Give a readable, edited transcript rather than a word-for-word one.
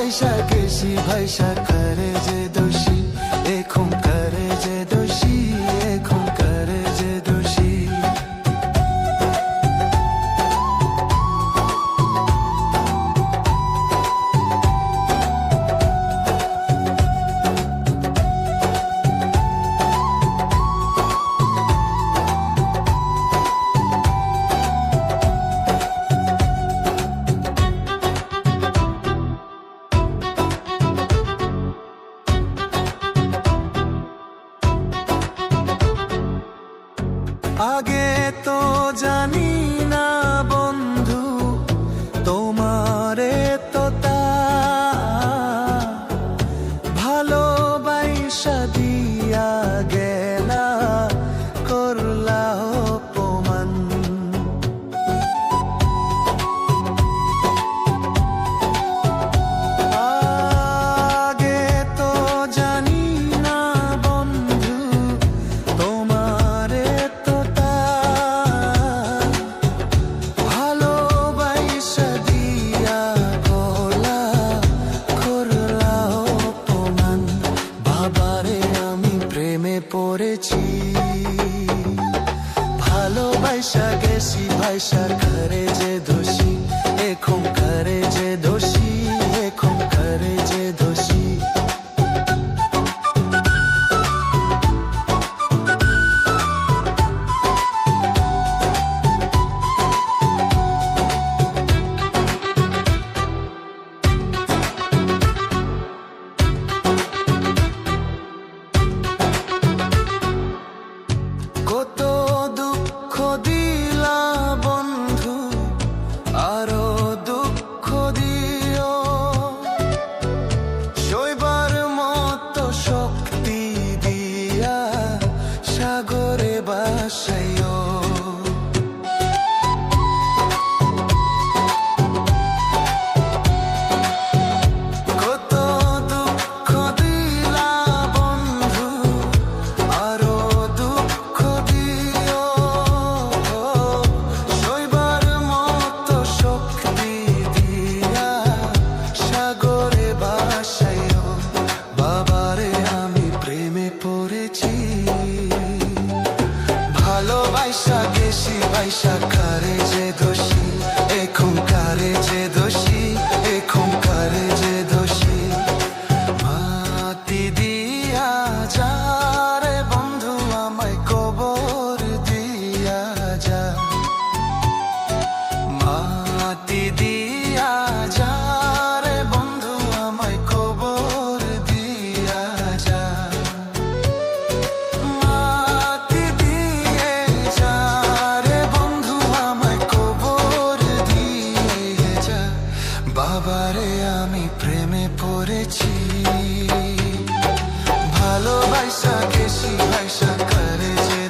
ভাইসা গেছি ভাইসা করে যে দোষী এখন করে যে দোষী এখন করে যে দোষী আগে তো জানি না বন্ধু তোমারে তো তা ভালোবাসা দিয়া গেলা করলা অপমান আগে তো জানি না বন্ধু তোমারে তো তা ভালোবাসা দিয়া গলা করলা অপমান বাবারে আমি প্রেমে পড়েছি ভালোবাসা গেছি ভাইসা করে যে দোষী এখন করে যে দোষী এখন করে যে দোষী কত দুঃখ দিলা বন্ধু আরো দুঃখ দিও সইবার মতো শক্তি দিয়া সাগরে বাসাইও কত দুঃখ দিলা বন্ধু আরো দুঃখ দিও সইবার মতো শক্তি দিয়া সাগরে বাসাইও বাবারে আমি প্রেমে পড়েছি ভালোবাসা গেছি ভাইসা করে যে দোষী এখন করে যে দোষী এখন করে যে দোষী মাটি দিয়া যা রে বন্ধু আমায় কবর দিয়া যা মাটি দিয়া যা রে বন্ধু আমায় কবর দিয়া যা মাটি দিয়ে যা রে বন্ধু আমায় কবর দিয়ে যা বাবারে আমি প্রেমে পড়েছি ভালোবাসা গেছি ভাইসা করে যে